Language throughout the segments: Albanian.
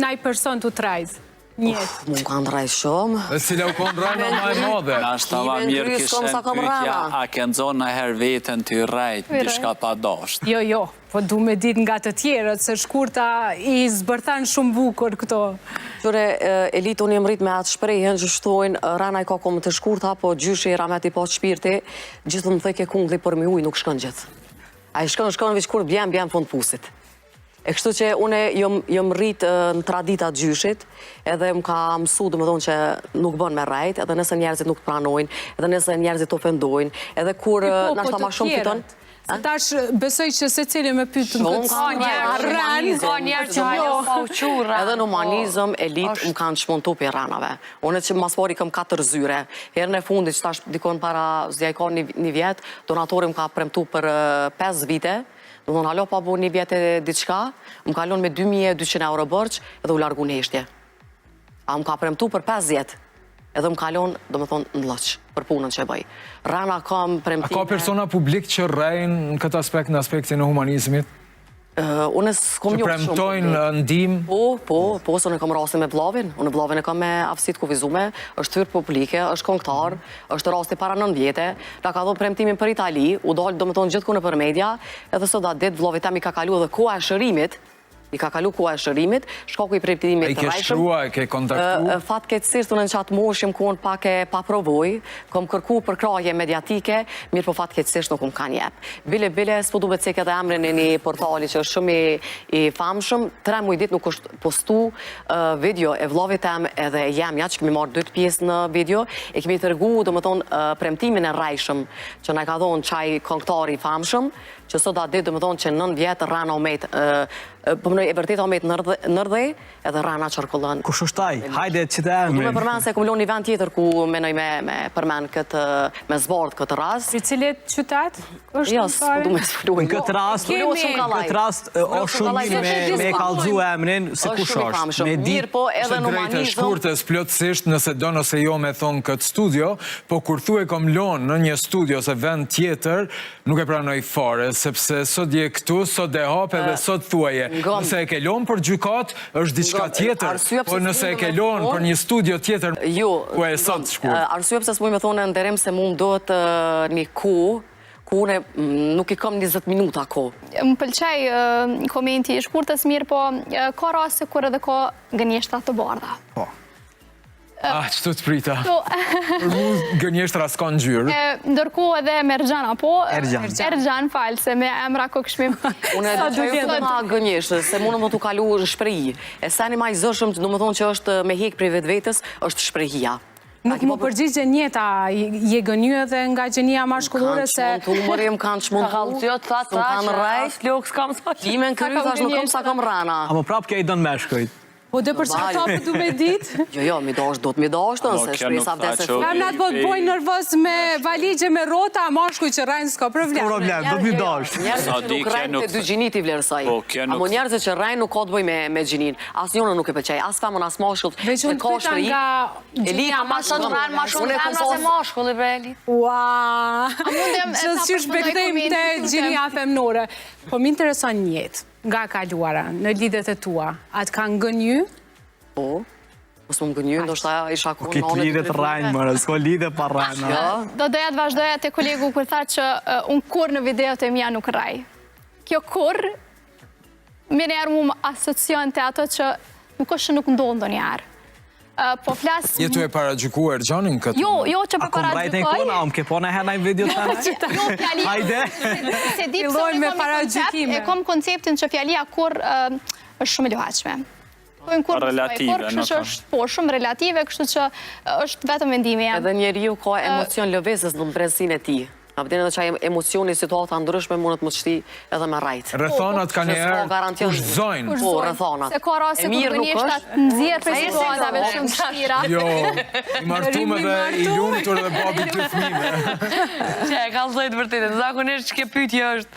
naj person të trajzë? Njëtë. Më kanë rajë shumë. Dhe cila u konë rajnë ma e modhe. Na shtava mirë kishen pytja, a ke nëzonë në herë vetën të rajtë, dishka pa dasht. Jo, po du me dit nga të tjerët, se shkurta i zbërthan shumë bukur këto. Qure, Elitë, unë jem rrit me atë shprejhen që shtojnë, rana i ka komë të shkurta, po gjyshi i ramet i po të shpirti, gjithë më theke kungli për mi ujë nuk shkën gjithë. A i shkën veç kur bjem fund pusit. E kështu që une jom rrit në tradita gjyshit, edhe më ka mësu dhe më thonë që nuk bën me rajt, edhe nëse njerëzit nuk të pranojnë, edhe nëse njerëzit ofendojnë, edhe kur nashta ma shumë fiton. Se tash besoj që se cili me pytë në këtë ka njerë që ajo pa uqura. Edhe në humanizëm, Elitë më kanë shmontu për ranave. Unë që mas pari këm 4 zyre. Herën e fundit që tash dikon para zdjajko një vjetë, donatori më ka premtu për 5 vite. Në thonë, halo pa bu një vjetë e diçka, më kalon me 2200 euro bërç edhe u largu në eshtje. A më ka premtu për 5 vjetë, edhe më kalon, do më thonë, në lëq, për punën që e bëj. Rana kam premtime... A ka persona publik që rajnë në këtë aspekt, në aspektin e humanizmit? Unë s'kom që premtojnë ndim? Po, se unë kam rasti me vlavin. Unë vlavin e kam me aftësit kufizume, është thyrë publike, është konktar, është rasti para 9 vjete, da ka dhonë premtimin për Itali, u dollë do më tonë gjithë kune për media, edhe sot da dit vlavit tam i ka kalu edhe koha e shërimit, shkaku i premtimit të rajshëm. E ke shkrua, e ke kontaktu? Fat keqësisht unë në qatë moshim ku unë pak e paprovoj, kom kërku për kraje mediatike, mirë po fat keqësisht nuk unë kanë jep. Bile, s'po du me cek edhe emrin e një portali që është shumë i famshëm, 3 muj dit nuk është postu video e vllavit tem edhe jemja, që kemi marrë 2 pjesë në video, e kemi tërgu, do më thonë, premtimin e rajshëm, që na ka dhonë qaj konktari famshëm, që sot da ditë, do më thonë që 9 vjetë rana omet, përmënoj e vërtet omet nërdhej, edhe rana qarkullën. Kush është taj? Hajde që të Du me përmen se kumulon një vend tjetër ku menoj me përmen këtë, me zbardh këtë rast. Si cilit qytet? Jo, s'du me s'fluin. Në këtë rast, o shumë me kalzu emrin, se kush është. Mirë po edhe në humanizëm. Drejtë shkurtës plotësisht nëse do nëse jo me thonë këtë studio, po kur thue kom lonë në një studio se vend tjetër, nuk e pranoj fare, sepse sot je këtu, sot e hap edhe sot thuaje. Nëse e ke lonë për gjykat, është diçka tjetër, po nëse e ke lonë për një studio tjetër, ku e sot shkurt. Arsye pse s'muj me thonë nderim se mu më dohet një ku une nuk i kam 20 minuta ko. Më pëlqej komenti i shkurtës mirë, po ka rase kur edhe ka gënjeshtra të bardha. Po. Qëtu të prita? Për mu gënjeshtra s'ka në gjyrë. Ndërko edhe me Ergjana, po? Ergjan, falë, se me emra kokshmim. Unë e dhe që të nga gënjeshtë, se mu në më të kalu shpreji. E seni ma i zëshëm, du më thonë që është me hek prej vetë vetës, është shprejia. Nuk më përgjigje njeta, je gënyu edhe nga gjenia mashkullore se... Kanë të umërim, kanë shmontu, kanë rajt, time në kërry, thash nuk kom sa kom rana. A më prap ke i dënë meshkojt? Po dhe për çfarë ta du me ditë? Jo, mi do të se shpresa vdese shumë. Femnat po të bojnë nervos me valigje me rota, mashkuj që rajnë s'ka problem. S'ka problem, do t'mi dasht. Njerëzit nuk rajnë të 2 gjinit i vlerësaj. Amo njerëzit që rajnë nuk ka të boj me gjinin. As njone nuk e pëlqej, as femën, as mashkullt. Veç unë të pyta nga gjinja mashkulli bre Elitë. Ua, që s'qysh bekdejmë të gjinja femnore. Po m'intereson njetë nga kaluara, në lidet e tua, atë kanë gënyu? Po, mos më gënyu, ndoshta isha ku në onë të lidet rajnë, mërë, s'ko lidet pa rajnë. Do doja të vazhdoja të kolegu kur tha që unë kur në videot e mja nuk raj. Kjo kur, mirë njerë mu më asocion të ato që nuk është që nuk ndonë do njerë. Po flasë... Jetu e paragjykuar Gjanin këtë? Jo që për paragjykoj... A kom rajtë e kona, om ke pona herë në video të në? Jo, fjalia... Hajde! Se di pëse unë kom një koncept, e kom konceptin që fjalia kur është shumë e luhaqme. Relative, në të. Po, shumë relative, kështu që është vetëm vendimi jam. Edhe njeriu ka emocion lëvezës në brezin e ti. A pëtine dhe qaj emocioni, situata ndryshme mundet më të shti edhe me rajtë. Rëthonat ka njerë kushzojnë. Po, rëthonat. Se ka rase kur gënjeshtat nëzirë për situatave shumë shkira. Jo, i martume dhe i lumëtur dhe babi të fmime. Që e kalzojtë vërtetë, zakonisht që ke pytje është.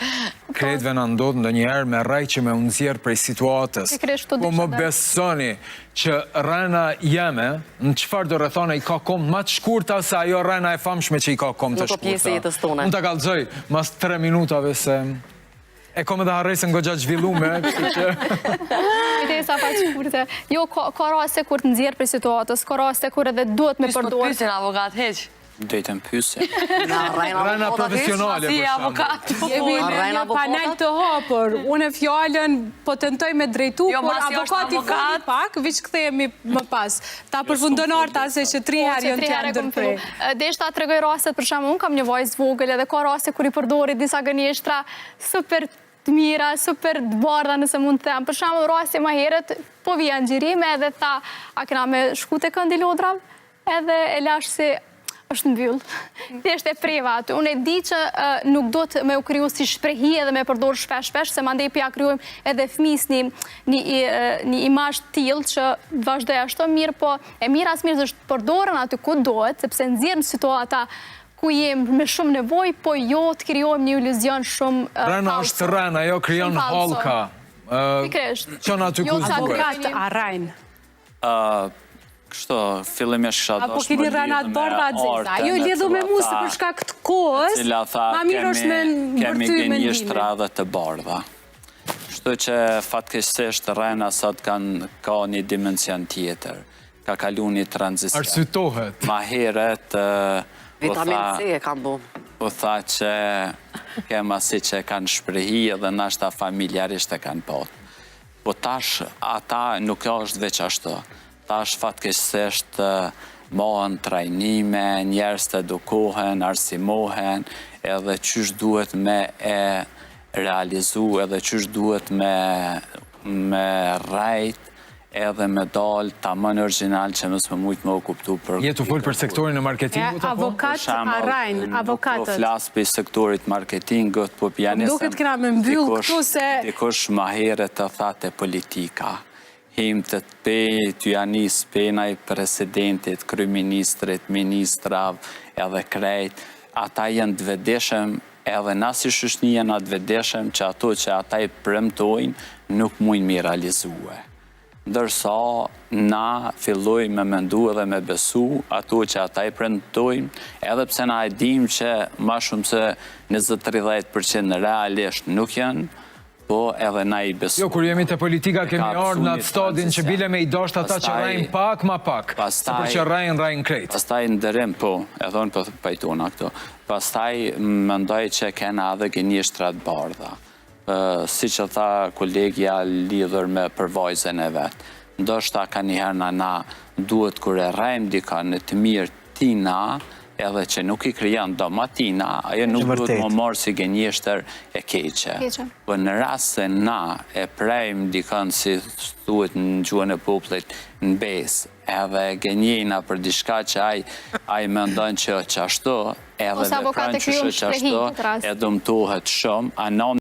Kretve në ndodhë ndë njerë me raj që me unëzirë prej situatës. Po më besoni që rana jeme, në qëfar do rëthone i ka kom ma të shkurta se ajo rana e famshme që i ka kom të shkurta. Unë të kalzoj, mas 3 minutave se... E kom edhe harresën goxha zhvillume, kështu që... Kujtesa pa shkurte. Jo, ka raste kur të nxjerr për situatës, ka raste kur edhe duhet me përdorë. Pysin avokat, heq. Dojtën pyse. Rana profesionale, për shumë. Jemi në panel të hapur. Unë fjallën po tentoj me drejtu, por avokati fali pak, viç kthehemi më pas. Ta përfundon Arta se që 3 herë janë të ndërprej. Deshta të tregoj rastet, për shembull, unë kam një vajzë vogël edhe ka raste kur i përdori disa gënjeshtra super të mira, super të bardha nëse mund të them. Për shembull, rasti më herët po vija nxirime edhe tha, a kena me shku te këndi lodrav? Edhe e lash se është mbyll. Thjesht e preva aty. Unë e di që nuk do të me u kriju si shprehi edhe me përdor shpesh, se mandej pja kryojmë edhe fëmis një imazh tillë që vazhdoj ashtu mirë, po e mirë as mirë është përdorën aty ku dohet, sepse nxjerr në situata ku jem me shumë nevojë, po jo të krijojmë një iluzion shumë Rana është rana, jo krijon hallka. Pikërisht. Çon aty ku duhet. Avokat Arrajn. Kështu, fillimisht kisha apo keni rënat bardha xeza. Ju lidhu me mua se për shkak të kohës. Ma mirë është me kemi gënjeshtra dhe të bardha. Kështu që fatkeqësisht rëna sot kanë ka një dimension tjetër. Ka kalu një tranzicion. Arsyetohet. Ma herët Vitamin C e kam bu. po tha që kema si që kanë shprehi edhe nashta familjarisht e kanë pot. Po tash ata nuk është veç ashtu. Tash fatkeqësisht mohen trajnime, njerëz të edukohen, arsimohen, edhe qysh duhet me e realizu, edhe qysh duhet me rajt, edhe me dal tamam original që mësë më mujtë me u kuptu për... Jetu full për sektorin e marketingut? Avokat Arrajn, avokatët. Po flasë për sektorit marketingut, po pjanisëm... Duket kena me mbyll këtu se... Dikush ma herët të thate politika. Him të të janis penaj presidentit, kryeministrit, ministrav, edhe krejt. Ata janë të vedeshëm, edhe nasi shushni janë atë vedeshëm që ato që ata i premtojnë nuk mujnë mi realizue. Ndërsa na filloj me mendu edhe me besu ato që ata i premtojnë, edhe pse na e dim që ma shumë se 20-30% realisht nuk janë, po edhe na i besu. Jo, kur jemi të politika kemi ardhë në atë stadin që bile me i dosht ata që rajnë pak ma pak, se për që rajnë krejt. Pastaj ndërim, po, edhe unë për pajtona këto, pastaj mendoj që kena edhe gënjeshtrat bardha. Si që tha kolegja lidhër me përvojzën e vetë. Ndoshta ka njëherë na duhet kur e rajmë dika në të mirë tina, edhe që nuk i krijan do matina, ajo nuk duhet më marë si gënjeshtër e keqe. Po në rast se na e prejmë dikën si thuhet në gjuhën e popullit në besë, edhe gënjena për diçka që ai mendon që ashtu, edhe veprojnë që ashtu, e dëmtohet shumë,